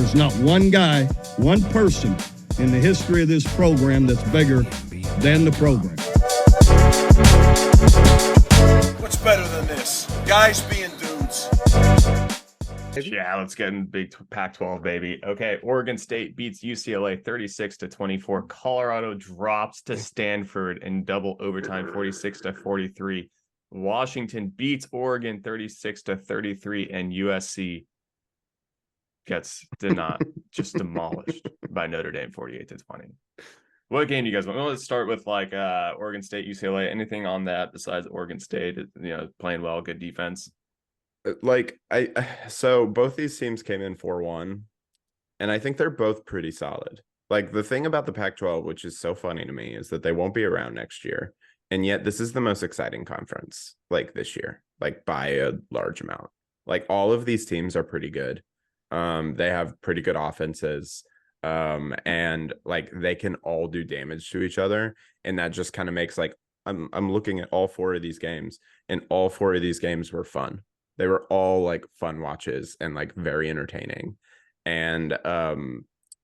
There's not one guy, one person in the history of this program that's bigger than the program. What's better than this? Guys being dudes. Yeah, let's get in big Pac-12, baby. Okay, Oregon State beats UCLA 36-24. Colorado drops to Stanford in double overtime 46-43. Washington beats Oregon 36-33, and USC gets just demolished by Notre Dame 48-20. What game do you guys want? Well, let's start with Oregon State, UCLA. Anything on that besides Oregon State? Playing well, good defense. So both these teams came in 4-1, and I think they're both pretty solid. Like, the thing about the Pac-12, which is so funny to me, is that they won't be around next year, and yet this is the most exciting conference this year, by a large amount. All of these teams are pretty good. They have pretty good offenses, and they can all do damage to each other, and that just kind of makes I'm looking at all four of these games, and all four of these games were fun. They were all fun watches and very entertaining. And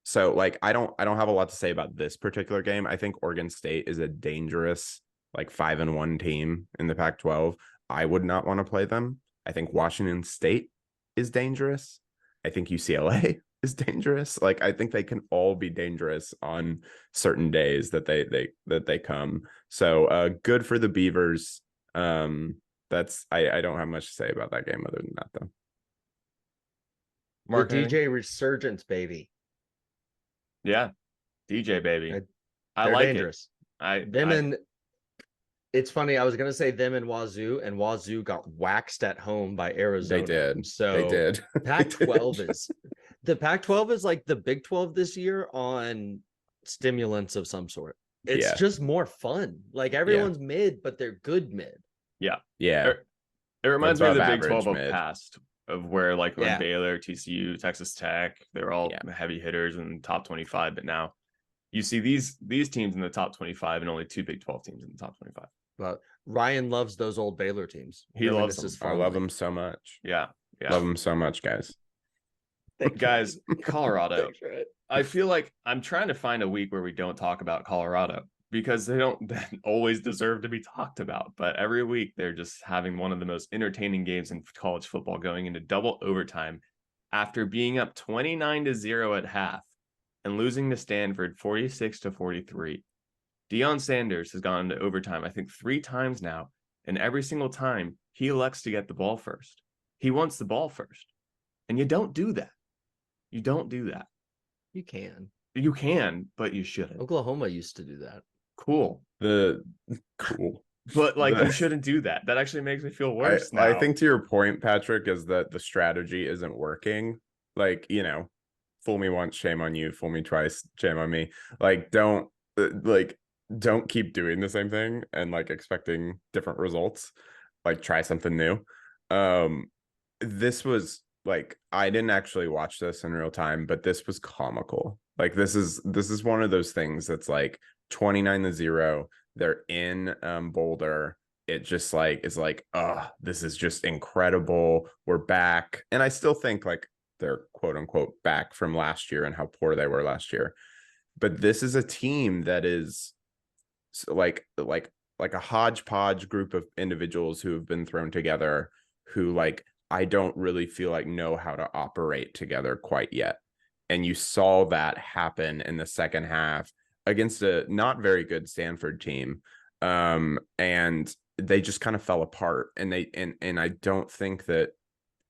so I don't have a lot to say about this particular game. I think Oregon State is a dangerous 5-1 team in the Pac-12. I would not want to play them. I think Washington State is dangerous. I think UCLA is dangerous. I think they can all be dangerous on certain days that they come. So good for the Beavers. I don't have much to say about that game other than that, though. Mark, the DJ resurgence, baby. Yeah, DJ baby. I They're like dangerous. it. It's funny. I was gonna say them and Wazoo got waxed at home by Arizona. They did. So they did. Pac-12 is the Pac-12 is like the Big 12 this year on stimulants of some sort. It's just more fun. Everyone's mid, but they're good mid. Yeah. It reminds me of the Big 12 of past, of where when Baylor, TCU, Texas Tech, they're all heavy hitters in the top 25. But now you see these teams in the top 25 and only two Big 12 teams in the top 25. But Ryan loves those old Baylor teams. He loves them. I love them so much. Yeah. Love them so much, guys. Guys, Colorado. I feel like I'm trying to find a week where we don't talk about Colorado, because they don't always deserve to be talked about. But every week they're just having one of the most entertaining games in college football, going into double overtime after being up 29-0 at half and losing to Stanford 46-43. Deion Sanders has gone into overtime, I think 3 times now, and every single time he elects to get the ball first. He wants the ball first. And you don't do that. You don't do that. You can. You can, but you shouldn't. Oklahoma used to do that. Cool. Cool. But you shouldn't do that. That actually makes me feel worse now. I think to your point, Patrick, is that the strategy isn't working. Fool me once, shame on you. Fool me twice, shame on me. Don't keep doing the same thing and expecting different results. Try something new. This was I didn't actually watch this in real time, but this was comical. This is one of those things that's 29-0. They're in Boulder. It just is this is just incredible. We're back. And I still think they're quote unquote back from last year and how poor they were last year. But this is a team that is like a hodgepodge group of individuals who have been thrown together, who I don't really feel know how to operate together quite yet. And you saw that happen in the second half against a not very good Stanford team. And they just kind of fell apart. And I don't think that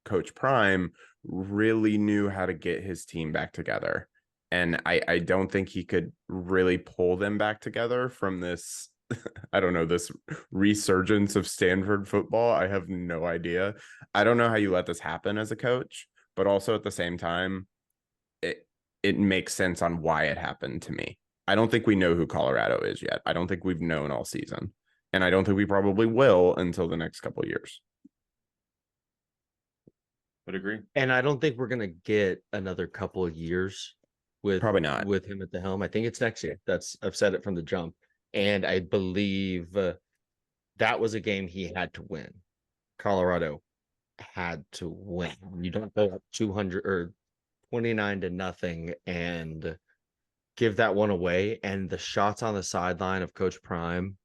Coach Prime really knew how to get his team back together. And I don't think he could really pull them back together from this, I don't know, this resurgence of Stanford football. I have no idea. I don't know how you let this happen as a coach, but also at the same time, it makes sense on why it happened to me. I don't think we know who Colorado is yet. I don't think we've known all season. And I don't think we probably will until the next couple of years. Would agree. And I don't think we're going to get another couple of years with probably not with him at the helm. I think it's next year. I've said it from the jump. And I believe that was a game he had to win. Colorado had to win. You don't go up 200 or 29-0 and give that one away. And the shots on the sideline of Coach Prime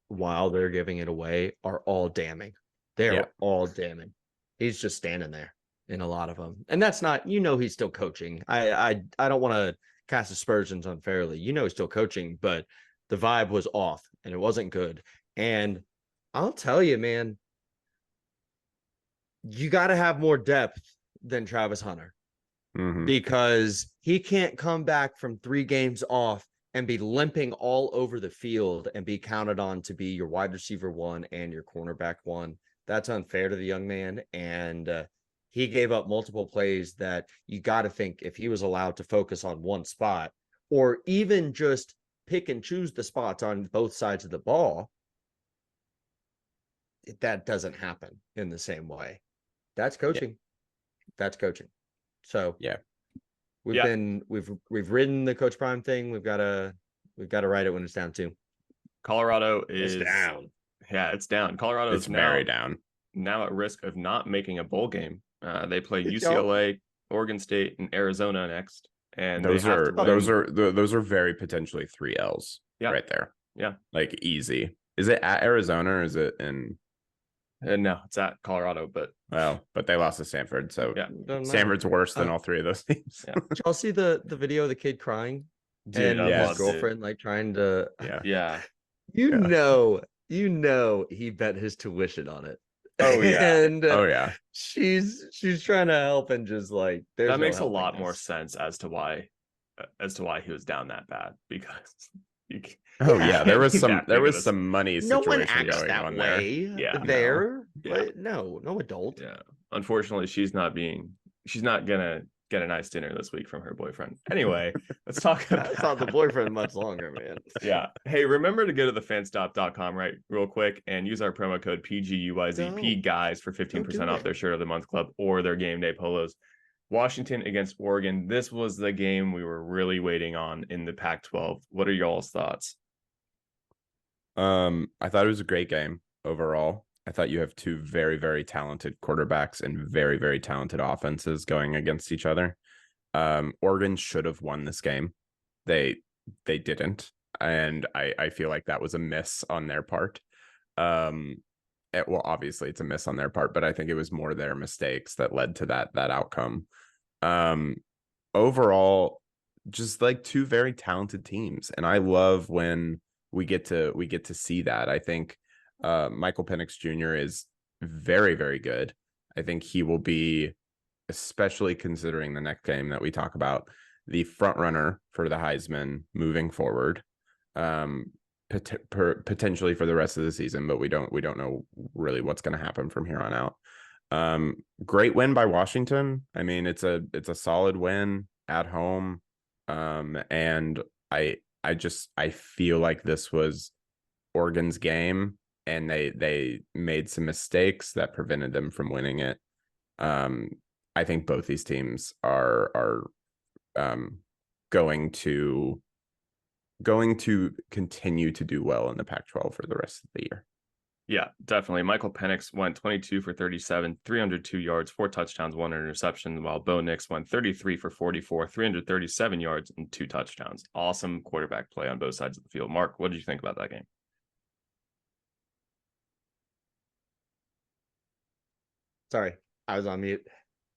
while they're giving it away are all damning. They're all damning. He's just standing there in a lot of them. And that's not, he's still coaching. I don't want to cast aspersions unfairly. He's still coaching, but the vibe was off and it wasn't good. And I'll tell you, man, you got to have more depth than Travis Hunter because he can't come back from 3 games off and be limping all over the field and be counted on to be your wide receiver 1 and your cornerback 1. That's unfair to the young man. And he gave up multiple plays that you got to think if he was allowed to focus on one spot or even just pick and choose the spots on both sides of the ball, that doesn't happen in the same way. That's coaching. That's coaching. So we've ridden the Coach Prime thing. We've got to ride it when it's down too. Colorado is down. Yeah, it's down. Colorado is very down. Now at risk of not making a bowl game. They play UCLA, Oregon State, and Arizona next. And those are very potentially 3 L's right there. Yeah. Like easy. Is it at Arizona or is it in no, it's at Colorado, but they lost to Stanford, so Stanford's worse than all 3 of those teams. Did y'all see the video of the kid crying? Dude, and his girlfriend like trying to you know he bet his tuition on it. Oh yeah. And she's trying to help and just like that makes a lot more sense as to why he was down that bad because there was some money situation no one acts going that on way there. But no adult. Yeah, unfortunately she's not gonna get a nice dinner this week from her boyfriend. Anyway, let's talk about I thought the boyfriend much longer, man. Yeah. Hey, remember to go to thefanstop.com right real quick and use our promo code PGUYZP Guyz for 15% off their shirt of the month club or their game day polos. Washington against Oregon. This was the game we were really waiting on in the Pac-12. What are y'all's thoughts? I thought it was a great game overall. I thought you have 2 very, very talented quarterbacks and very, very talented offenses going against each other. Oregon should have won this game. They didn't. And I feel like that was a miss on their part. Obviously it's a miss on their part, but I think it was more their mistakes that led to that outcome. Overall, just like 2 very talented teams. And I love when we get to see that. I think Michael Penix Jr. is very, very good. I think he will be, especially considering the next game that we talk about, the front runner for the Heisman moving forward, potentially for the rest of the season, but we don't know really what's going to happen from here on out. Great win by Washington. I mean, it's a solid win at home. And I feel like this was Oregon's game. And they made some mistakes that prevented them from winning it. I think both these teams are going to continue to do well in the Pac-12 for the rest of the year. Yeah, definitely. Michael Penix went 22 for 37, 302 yards, 4 touchdowns, 1 interception, while Bo Nix went 33 for 44, 337 yards, and 2 touchdowns. Awesome quarterback play on both sides of the field. Mark, what did you think about that game? Sorry, I was on mute.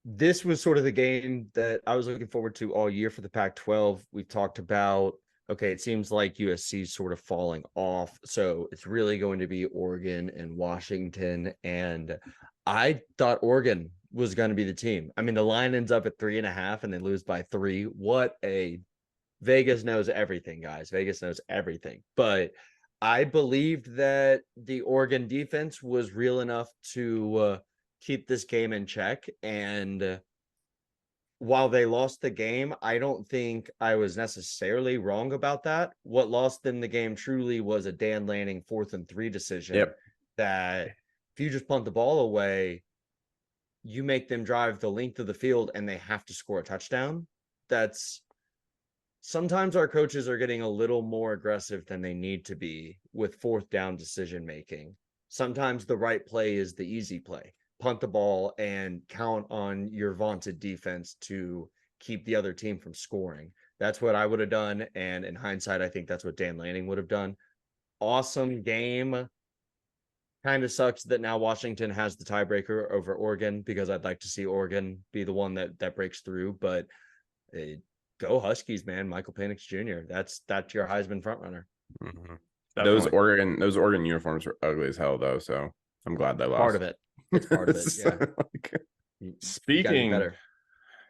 This was sort of the game that I was looking forward to all year for the Pac-12. We've talked about, okay, it seems like USC is sort of falling off. So it's really going to be Oregon and Washington. And I thought Oregon was going to be the team. I mean, the line ends up at 3.5 and they lose by 3. Vegas knows everything, guys. Vegas knows everything. But I believed that the Oregon defense was real enough to keep this game in check. And while they lost the game, I don't think I was necessarily wrong about that. What lost them the game truly was a Dan Lanning 4th and 3 decision. That if you just punt the ball away, you make them drive the length of the field and they have to score a touchdown. That's sometimes our coaches are getting a little more aggressive than they need to be with 4th down decision making. Sometimes the right play is the easy play. Punt the ball and count on your vaunted defense to keep the other team from scoring. That's what I would have done. And in hindsight, I think that's what Dan Lanning would have done. Awesome game. Kind of sucks that now Washington has the tiebreaker over Oregon, because I'd like to see Oregon be the one that breaks through. But go Huskies, man. Michael Penix Jr. That's your Heisman frontrunner. Mm-hmm. Those Oregon uniforms were ugly as hell, though. So I'm glad they lost. Part of it. It's part of it. Yeah.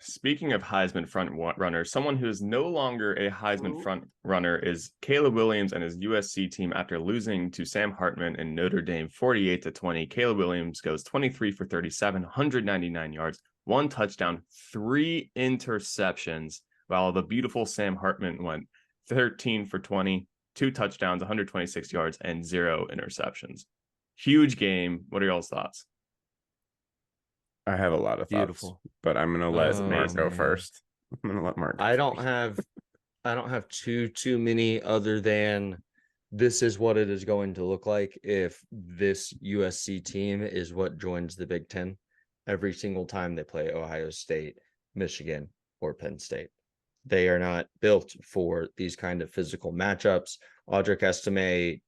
Speaking of Heisman front runners, someone who is no longer a Heisman front runner is Caleb Williams and his USC team after losing to Sam Hartman and Notre Dame 48-20. Caleb Williams goes 23 for 37, 199 yards, 1 touchdown, 3 interceptions, while the beautiful Sam Hartman went 13 for 20, 2 touchdowns, 126 yards, and 0 interceptions. Huge game. What are y'all's thoughts? I have a lot of thoughts, Beautiful. but I'm gonna let Mark go man. first. I'm gonna let Mark. I don't have too many, other than this is what it is going to look like if this USC team is what joins the Big Ten every single time they play Ohio State, Michigan, or Penn State. They are not built for these kind of physical matchups. Audric Estime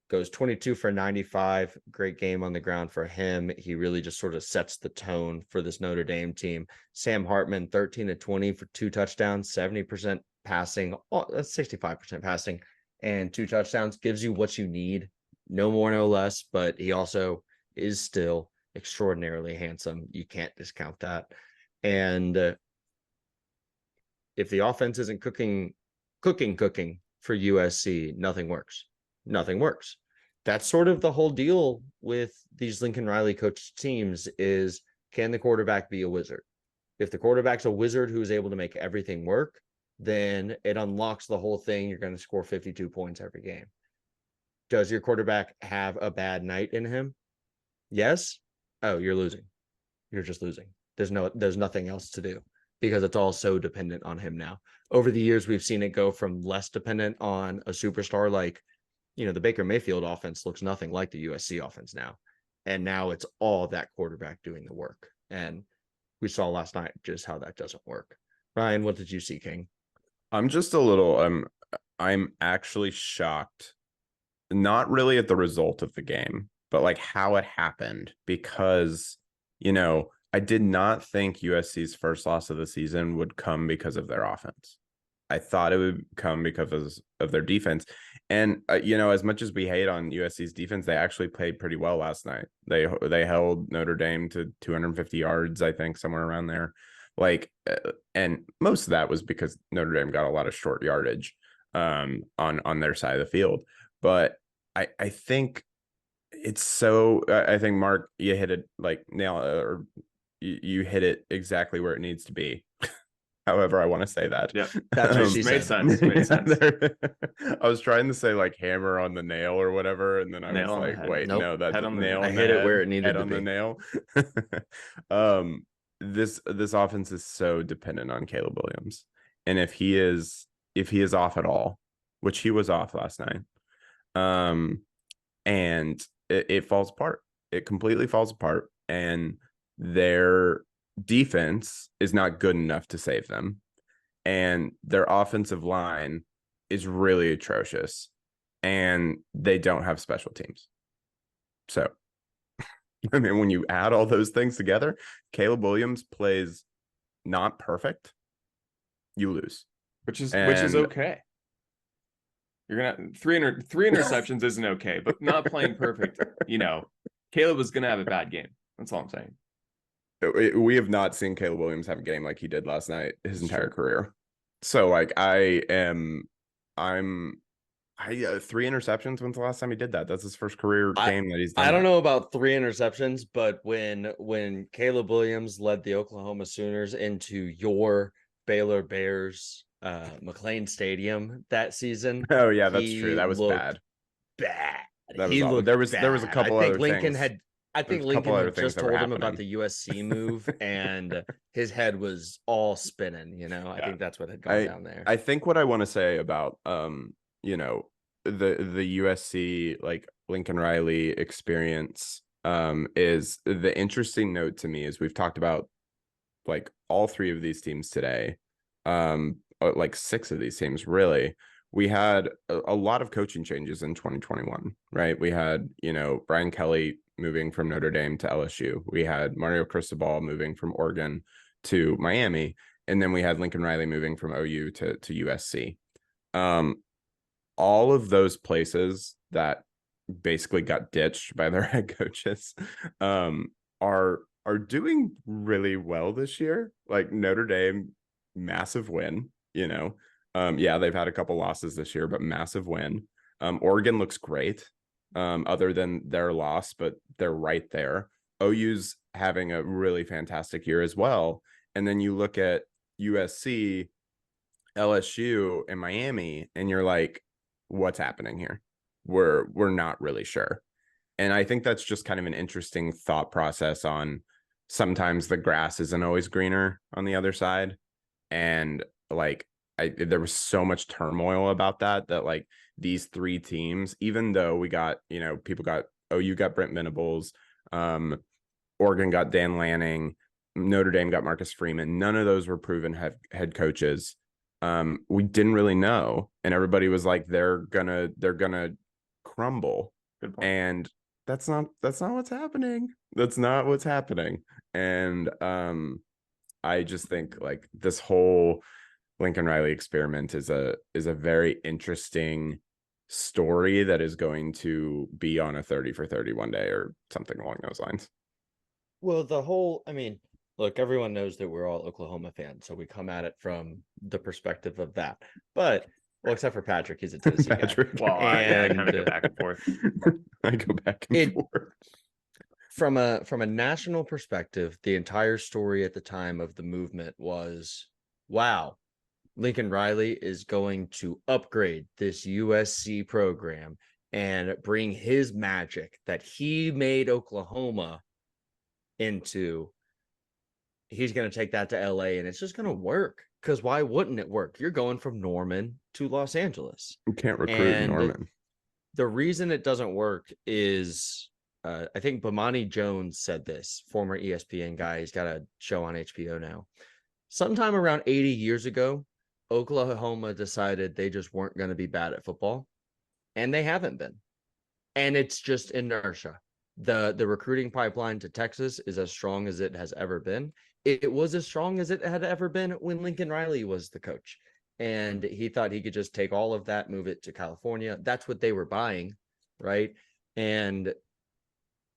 goes 22 for 95. Great game on the ground for him. He really just sort of sets the tone for this Notre Dame team. Sam Hartman, 13-20 for 2 touchdowns, 70% passing, that's 65% passing, and 2 touchdowns. Gives you what you need. No more, no less, but he also is still extraordinarily handsome. You can't discount that. And if the offense isn't cooking for USC, nothing works. Nothing works. That's sort of the whole deal with these Lincoln Riley coached teams is, can the quarterback be a wizard? If the quarterback's a wizard who's able to make everything work, then it unlocks the whole thing. You're going to score 52 points every game. Does your quarterback have a bad night in him? Yes. Oh, you're losing. You're just losing. There's nothing else to do, because it's all so dependent on him now. Over the years, we've seen it go from less dependent on a superstar, like, the Baker Mayfield offense looks nothing like the USC offense now. And now it's all that quarterback doing the work. And we saw last night just how that doesn't work. Ryan, what did you see, King? I'm just a little, I'm actually shocked, not really at the result of the game, but like how it happened, because, I did not think USC's first loss of the season would come because of their offense. I thought it would come because of their defense. And, as much as we hate on USC's defense, they actually played pretty well last night. They held Notre Dame to 250 yards, I think, somewhere around there. And most of that was because Notre Dame got a lot of short yardage on their side of the field. But I think it's so, I think, Mark, you hit it like nail, or you hit it exactly where it needs to be. However I want to say that. Yeah, that's what she made said. sense. Made sense. I was trying to say like hammer on the nail or whatever, and then I was like, wait, nope. no, that's nail. I hit it where it needed to be. On the nail. This offense is so dependent on Caleb Williams, and if he is off at all, which he was off last night, and it falls apart. It completely falls apart, and their defense is not good enough to save them, and their offensive line is really atrocious, and they don't have special teams. So I mean, when you add all those things together, Caleb Williams plays not perfect, you lose, which is okay. You're gonna three interceptions isn't okay, but not playing perfect. Caleb was gonna have a bad game. That's all I'm saying. We have not seen Caleb Williams have a game like he did last night his entire career. So like I'm 3 interceptions. When's the last time he did that? That's his first career game that he's done. I don't know about 3 interceptions, but when Caleb Williams led the Oklahoma Sooners into your Baylor Bears McLean Stadium that season. Oh yeah, that's true. That was bad. Bad. That was there was a couple other things. I think Lincoln had just told him about the USC move, and his head was all spinning. I think that's what had gone down there. I think what I want to say about the USC like Lincoln Riley experience is the interesting note to me is we've talked about like all 3 of these teams today, like 6 of these teams really, we had a lot of coaching changes in 2021, right? We had, Brian Kelly moving from Notre Dame to LSU. We had Mario Cristobal moving from Oregon to Miami. And then we had Lincoln Riley moving from OU to USC. All of those places that basically got ditched by their head coaches are doing really well this year. Like Notre Dame, massive win, yeah, they've had a couple losses this year, but massive win. Oregon looks great, other than their loss, but they're right there. OU's having a really fantastic year as well. And then you look at USC, LSU, and Miami, and you're like, what's happening here? We're not really sure. And I think that's just kind of an interesting thought process on sometimes the grass isn't always greener on the other side. And like, there was so much turmoil about that like these 3 teams, even though we got, people got, OU got Brent Venables, Oregon got Dan Lanning, Notre Dame got Marcus Freeman. None of those were proven head coaches. We didn't really know, and everybody was like, they're gonna crumble. And that's not what's happening. That's not what's happening. And I just think like this whole Lincoln Riley experiment is a very interesting story that is going to be on a 30 for 30 one day or something along those lines. Well, look, everyone knows that we're all Oklahoma fans, so we come at it from the perspective of that. But, well, except for Patrick, he's a Tennessee Patrick. guy. Well, I kind of go back and forth. I go back and forth. From a national perspective, the entire story at the time of the movement was, wow, Lincoln Riley is going to upgrade this USC program and bring his magic that he made Oklahoma into. He's going to take that to LA and it's just going to work. Because why wouldn't it work? You're going from Norman to Los Angeles. You can't recruit Norman. The reason it doesn't work is, I think Bomani Jones said this, former ESPN guy. He's got a show on HBO now. Sometime around 80 years ago, Oklahoma decided they just weren't going to be bad at football. And they haven't been. And it's just inertia. The recruiting pipeline to Texas is as strong as it has ever been. It was as strong as it had ever been when Lincoln Riley was the coach. And he thought he could just take all of that, move it to California. That's what they were buying, right? And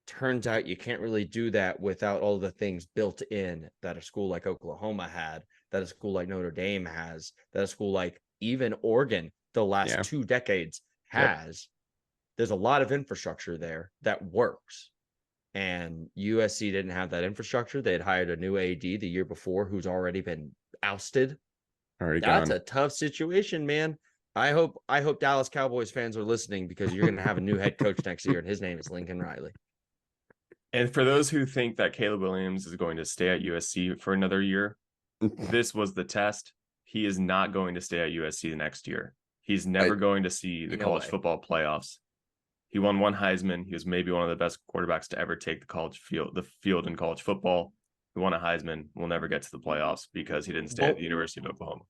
turns out you can't really do that without all the things built in that a school like Oklahoma had, that a school like Notre Dame has, that a school like even Oregon the last 2 decades has. Yep. There's a lot of infrastructure there that works. And USC didn't have that infrastructure. They had hired a new AD the year before who's already been ousted. That's a tough situation, man. I hope Dallas Cowboys fans are listening, because you're going to have a new head coach next year, and his name is Lincoln Riley. And for those who think that Caleb Williams is going to stay at USC for another year, this was the test. He is not going to stay at USC the next year. He's never going to see the college football playoffs. He won 1 Heisman. He was maybe one of the best quarterbacks to ever take the field in college football. He won a Heisman. Will never get to the playoffs because he didn't stay at the University of Oklahoma.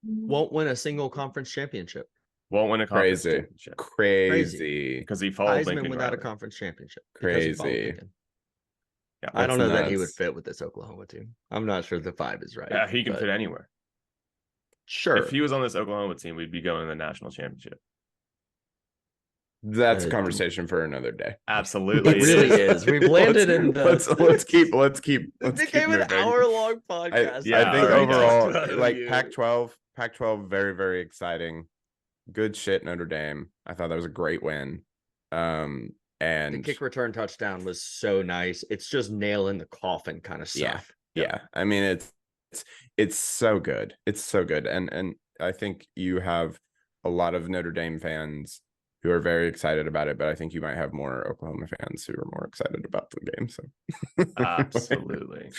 Won't win a single conference championship. Won't win a conference championship. Crazy. Because he followed Heisman Lincoln without Riley. a conference championship. Crazy. Yeah, I don't know that he would fit with this Oklahoma team. I'm not sure the 5 is right. Yeah, he can fit anywhere. Sure. If he was on this Oklahoma team, we'd be going to the national championship. That's a conversation for another day. Absolutely. It really is. We've landed in the... Let's keep It became an hour-long podcast. I think overall, like Pac-12, very, very exciting. Good shit, Notre Dame. I thought that was a great win. And the kick return touchdown was so nice. It's just nail in the coffin kind of stuff. Yeah. I mean, it's so good. It's so good. And I think you have a lot of Notre Dame fans who are very excited about it, but I think you might have more Oklahoma fans who are more excited about the game. So absolutely.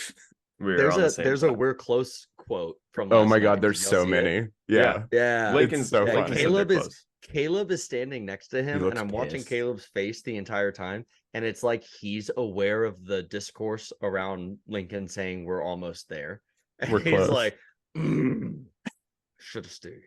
There's a "we're close" quote from oh my god, there's so many. Yeah. Lincoln's so fun. Caleb is standing next to him, and I'm watching Caleb's face the entire time, and it's like he's aware of the discourse around Lincoln saying we're almost there. And We're he's close. like, should have stayed.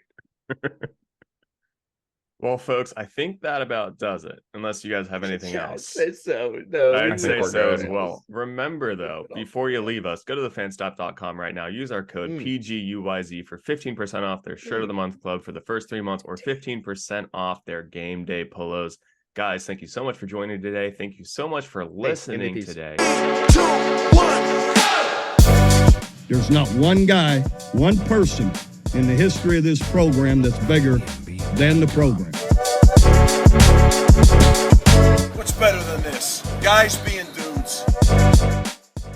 Well, folks, I think that about does it. Unless you guys have anything Yeah, else. I'd say so. No, I'd think say we're so good. as well. Remember, though, before you leave us, go to thefanstop.com right now. Use our code PGUYZ for 15% off their Shirt of the Month Club for the first 3 months, or 15% off their game day polos. Guys, thank you so much for joining today. Thank you so much for listening MVPs. today. There's not one guy, one person in the history of this program that's bigger than the program. What's better than this? Guys being